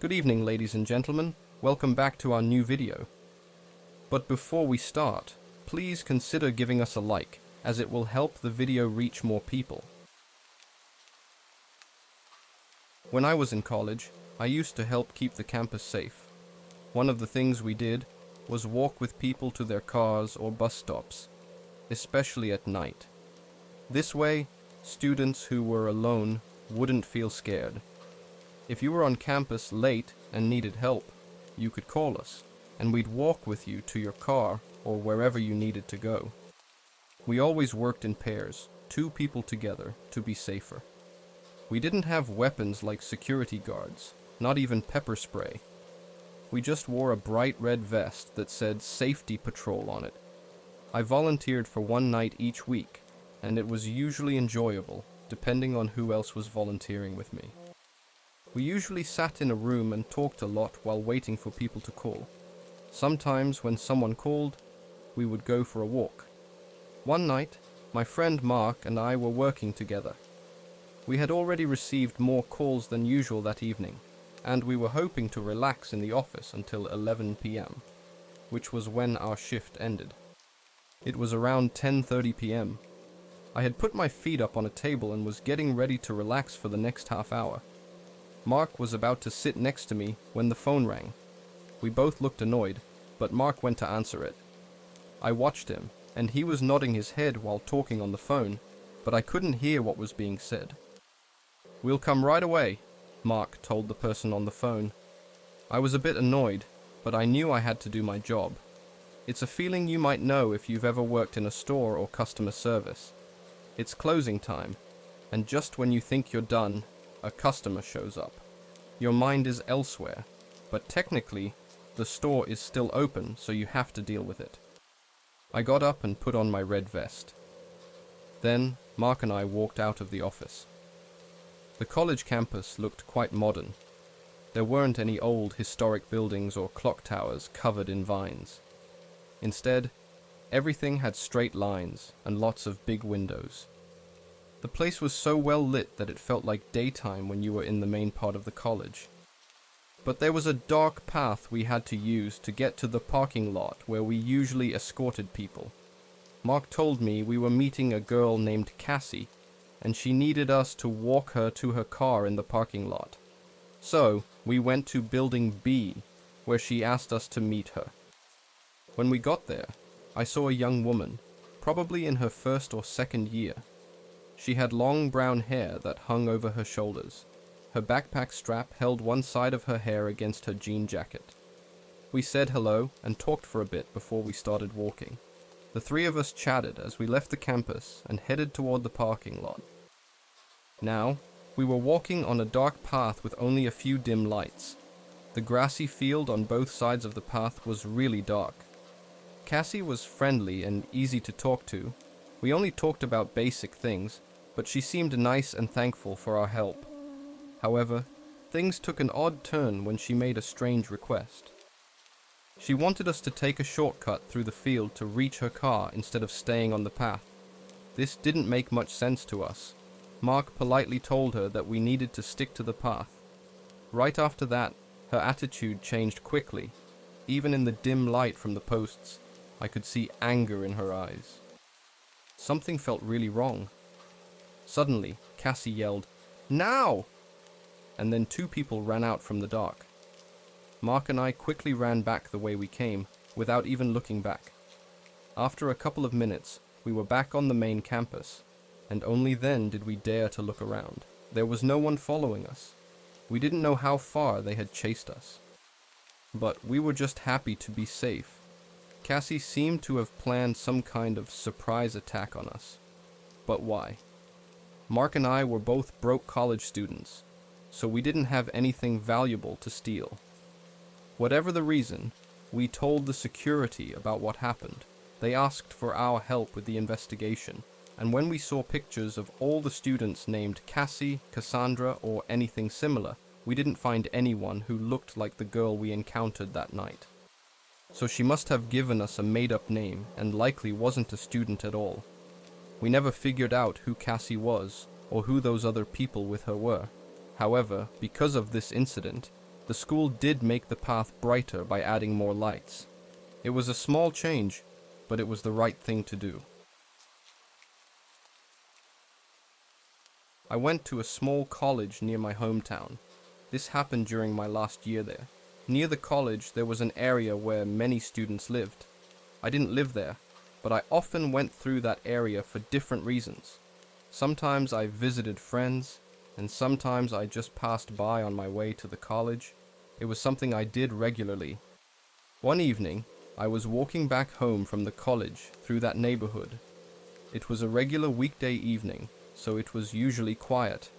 Good evening, ladies and gentlemen. Welcome back to our new video. But before we start, please consider giving us a like, as it will help the video reach more people. When I was in college, I used to help keep the campus safe. One of the things we did was walk with people to their cars or bus stops, especially at night. This way, students who were alone wouldn't feel scared. If you were on campus late and needed help, you could call us, and we'd walk with you to your car or wherever you needed to go. We always worked in pairs, 2 people together, to be safer. We didn't have weapons like security guards, not even pepper spray. We just wore a bright red vest that said Safety Patrol on it. I volunteered for one night each week, and it was usually enjoyable, depending on who else was volunteering with me. We usually sat in a room and talked a lot while waiting for people to call. Sometimes when someone called, we would go for a walk. One night, my friend Mark and I were working together. We had already received more calls than usual that evening, and we were hoping to relax in the office until 11 p.m., which was when our shift ended. It was around 10:30 p.m. I had put my feet up on a table and was getting ready to relax for the next half hour. Mark was about to sit next to me when the phone rang. We both looked annoyed, but Mark went to answer it. I watched him, and he was nodding his head while talking on the phone, but I couldn't hear what was being said. "We'll come right away," Mark told the person on the phone. I was a bit annoyed, but I knew I had to do my job. It's a feeling you might know if you've ever worked in a store or customer service. It's closing time, and just when you think you're done, a customer shows up. Your mind is elsewhere, but technically, the store is still open, so you have to deal with it. I got up and put on my red vest. Then, Mark and I walked out of the office. The college campus looked quite modern. There weren't any old historic buildings or clock towers covered in vines. Instead, everything had straight lines and lots of big windows. The place was so well lit that it felt like daytime when you were in the main part of the college. But there was a dark path we had to use to get to the parking lot where we usually escorted people. Mark told me we were meeting a girl named Cassie, and she needed us to walk her to her car in the parking lot. So, we went to Building B, where she asked us to meet her. When we got there, I saw a young woman, probably in her first or second year. She had long brown hair that hung over her shoulders. Her backpack strap held one side of her hair against her jean jacket. We said hello and talked for a bit before we started walking. The 3 of us chatted as we left the campus and headed toward the parking lot. Now, we were walking on a dark path with only a few dim lights. The grassy field on both sides of the path was really dark. Cassie was friendly and easy to talk to. We only talked about basic things, but she seemed nice and thankful for our help. However, things took an odd turn when she made a strange request. She wanted us to take a shortcut through the field to reach her car instead of staying on the path. This didn't make much sense to us. Mark politely told her that we needed to stick to the path. Right after that, her attitude changed quickly. Even in the dim light from the posts, I could see anger in her eyes. Something felt really wrong. Suddenly, Cassie yelled, "Now!" And then 2 people ran out from the dark. Mark and I quickly ran back the way we came, without even looking back. After a couple of minutes, we were back on the main campus, and only then did we dare to look around. There was no one following us. We didn't know how far they had chased us. But we were just happy to be safe. Cassie seemed to have planned some kind of surprise attack on us. But why? Mark and I were both broke college students, so we didn't have anything valuable to steal. Whatever the reason, we told the security about what happened. They asked for our help with the investigation, and when we saw pictures of all the students named Cassie, Cassandra, or anything similar, we didn't find anyone who looked like the girl we encountered that night. So she must have given us a made-up name and likely wasn't a student at all. We never figured out who Cassie was or who those other people with her were. However, because of this incident, The school did make the path brighter by adding more lights. It was a small change, but it was the right thing to do. I went to a small college near my hometown. This happened during my last year there. Near the college, there was an area where many students lived. I didn't live there, but I often went through that area for different reasons. Sometimes I visited friends, and sometimes I just passed by on my way to the college. It was something I did regularly. One evening, I was walking back home from the college through that neighborhood. It was a regular weekday evening, so it was usually quiet,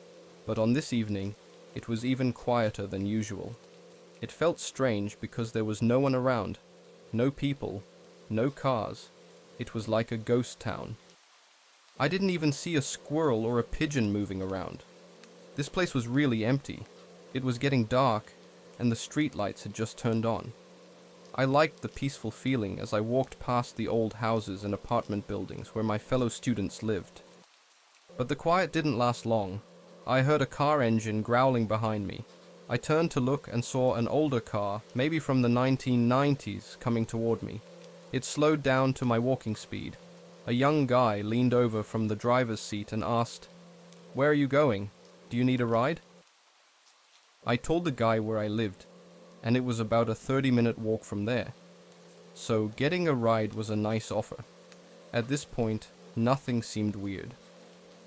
but on this evening, it was even quieter than usual. It felt strange because there was no one around, no people, no cars. It was like a ghost town. I didn't even see a squirrel or a pigeon moving around. This place was really empty. It was getting dark, and the street lights had just turned on. I liked the peaceful feeling as I walked past the old houses and apartment buildings where my fellow students lived. But the quiet didn't last long. I heard a car engine growling behind me. I turned to look and saw an older car, maybe from the 1990s, coming toward me. It slowed down to my walking speed. A young guy leaned over from the driver's seat and asked, "Where are you going? Do you need a ride?" I told the guy where I lived, and it was about a 30-minute walk from there. So getting a ride was a nice offer. At this point, nothing seemed weird.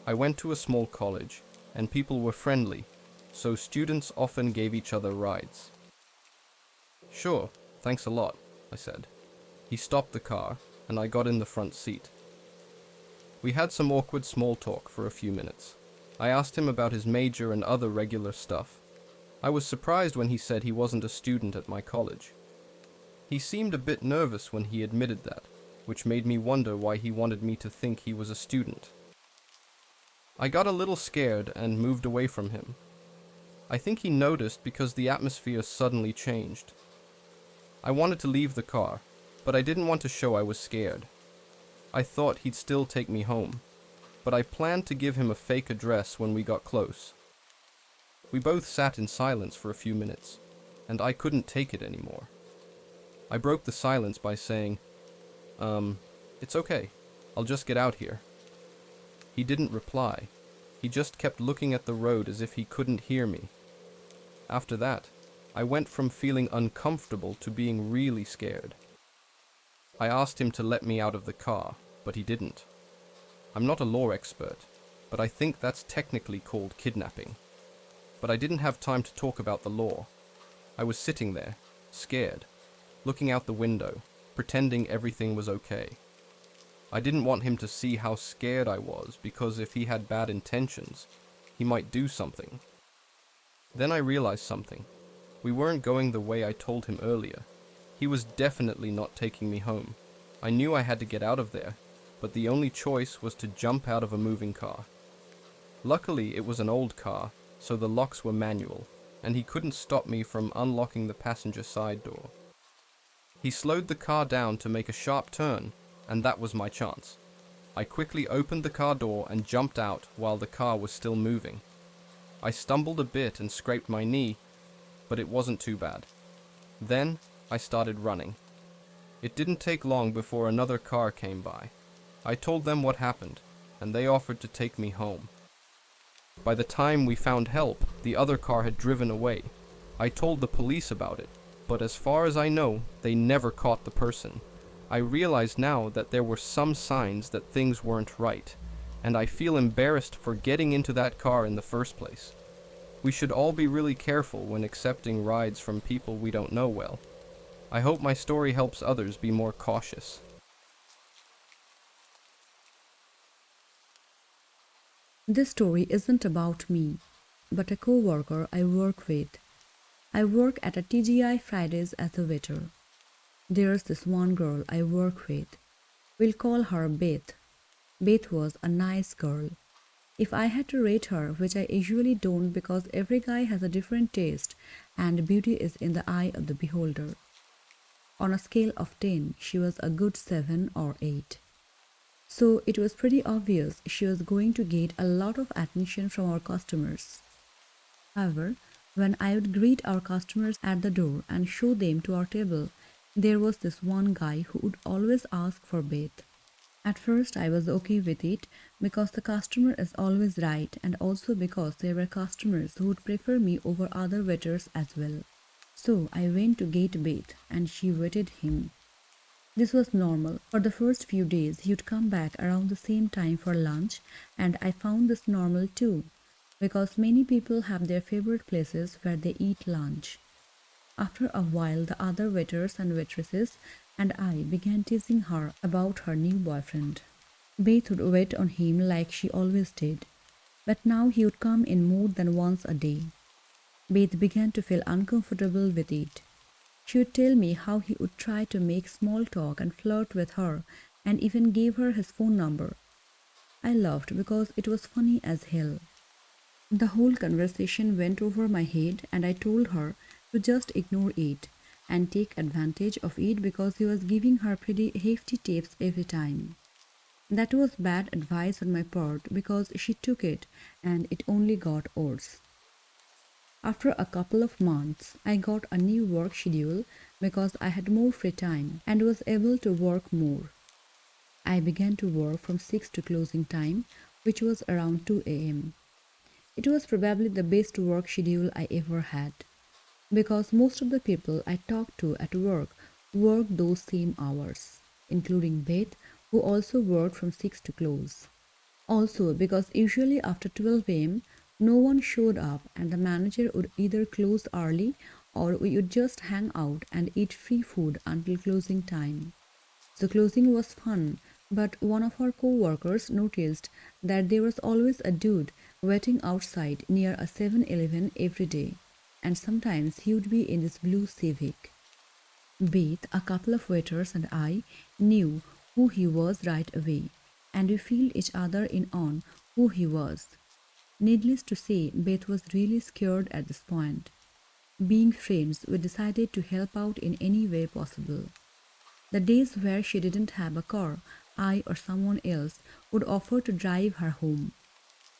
I went to a small college, and people were friendly, so students often gave each other rides. "Sure, thanks a lot," I said. He stopped the car, and I got in the front seat. We had some awkward small talk for a few minutes. I asked him about his major and other regular stuff. I was surprised when he said he wasn't a student at my college. He seemed a bit nervous when he admitted that, which made me wonder why he wanted me to think he was a student. I got a little scared and moved away from him. I think he noticed because the atmosphere suddenly changed. I wanted to leave the car, but I didn't want to show I was scared. I thought he'd still take me home, but I planned to give him a fake address when we got close. We both sat in silence for a few minutes, and I couldn't take it anymore. I broke the silence by saying, "It's okay. I'll just get out here." He didn't reply. He just kept looking at the road as if he couldn't hear me. After that, I went from feeling uncomfortable to being really scared. I asked him to let me out of the car, but he didn't. I'm not a law expert, but I think that's technically called kidnapping. But I didn't have time to talk about the law. I was sitting there, scared, looking out the window, pretending everything was okay. I didn't want him to see how scared I was, because if he had bad intentions, he might do something. Then I realized something. We weren't going the way I told him earlier. He was definitely not taking me home. I knew I had to get out of there, but the only choice was to jump out of a moving car. Luckily, it was an old car, so the locks were manual, and he couldn't stop me from unlocking the passenger side door. He slowed the car down to make a sharp turn, and that was my chance. I quickly opened the car door and jumped out while the car was still moving. I stumbled a bit and scraped my knee, but it wasn't too bad. Then I started running. It didn't take long before another car came by. I told them what happened, and they offered to take me home. By the time we found help, the other car had driven away. I told the police about it, but as far as I know, they never caught the person. I realize now that there were some signs that things weren't right, and I feel embarrassed for getting into that car in the first place. We should all be really careful when accepting rides from people we don't know well. I hope my story helps others be more cautious. This story isn't about me, but a co-worker I work with. I work at a TGI Fridays as a waiter. There's this one girl I work with. We'll call her Beth. Beth was a nice girl. If I had to rate her, which I usually don't because every guy has a different taste and beauty is in the eye of the beholder. On a scale of 10, she was a good 7 or 8. So it was pretty obvious she was going to get a lot of attention from our customers. However, When I would greet our customers at the door and show them to our table, there was this one guy who would always ask for bath. At first, I was okay with it because the customer is always right, and also because there were customers who would prefer me over other waiters as well. So I went to get bath and she waited him. This was normal. For the first few days, he would come back around the same time for lunch, and I found this normal too, because many people have their favorite places where they eat lunch. After a while, the other waiters and waitresses and I began teasing her about her new boyfriend. Beth would wait on him like she always did, but now he would come in more than once a day. Beth began to feel uncomfortable with it. She would tell me how he would try to make small talk and flirt with her, and even gave her his phone number. I laughed because it was funny as hell. The whole conversation went over my head, and I told her to just ignore it and take advantage of it because he was giving her pretty hefty tips every time. That was bad advice on my part because she took it and it only got worse. After a couple of months, I got a new work schedule because I had more free time and was able to work more. I began to work from 6 to closing time, which was around 2 a.m. It was probably the best work schedule I ever had because most of the people I talked to at work worked those same hours, including Beth, who also worked from 6 to close. Also, because usually after 12 a.m., no one showed up and the manager would either close early or we would just hang out and eat free food until closing time. So closing was fun, but one of our co-workers noticed that there was always a dude waiting outside near a 7-Eleven every day, and sometimes he would be in this blue Civic. Beth, a couple of waiters, and I knew who he was right away, and we filled each other in on who he was. Needless to say, Beth was really scared at this point. Being friends, we decided to help out in any way possible. The days where she didn't have a car, I or someone else would offer to drive her home.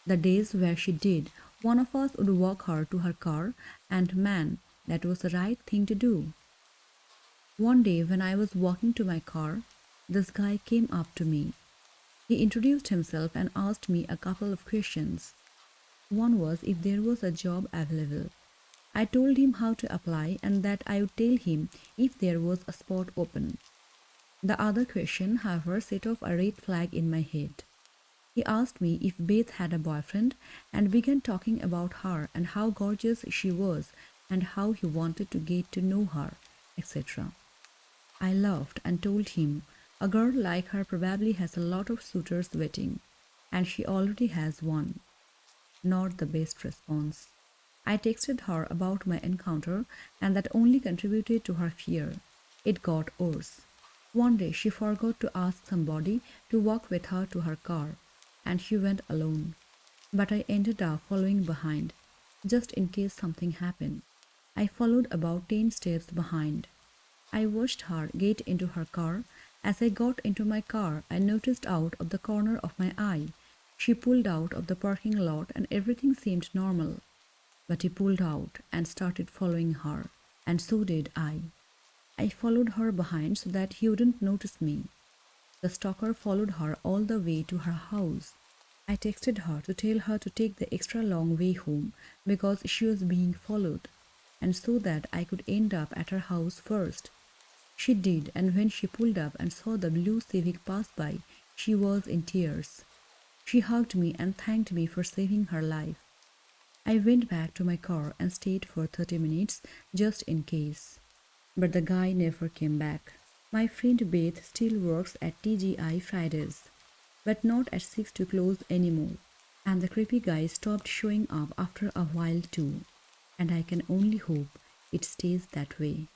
The days where she did, one of us would walk her to her car, and man, that was the right thing to do. One day, when I was walking to my car, this guy came up to me. He introduced himself and asked me a couple of questions. One was if there was a job available. I told him how to apply and that I would tell him if there was a spot open. The other question, however, set off a red flag in my head. He asked me if Beth had a boyfriend and began talking about her and how gorgeous she was and how he wanted to get to know her, etc. I laughed and told him a girl like her probably has a lot of suitors waiting, and she already has one. Not the best response. I texted her about my encounter, and that only contributed to her fear. It got worse. One day she forgot to ask somebody to walk with her to her car, and she went alone. But I ended up following behind, just in case something happened. I followed about 10 steps behind. I watched her get into her car. As I got into my car, I noticed out of the corner of my eye. She pulled out of the parking lot and everything seemed normal. But he pulled out and started following her, and so did I. I followed her behind so that he wouldn't notice me. The stalker followed her all the way to her house. I texted her to tell her to take the extra long way home because she was being followed, and so that I could end up at her house first. She did, and when she pulled up and saw the blue Civic pass by, she was in tears. She hugged me and thanked me for saving her life. I went back to my car and stayed for 30 minutes just in case. But the guy never came back. My friend Beth still works at TGI Fridays, but not at 6 to close anymore. And the creepy guy stopped showing up after a while too. And I can only hope it stays that way.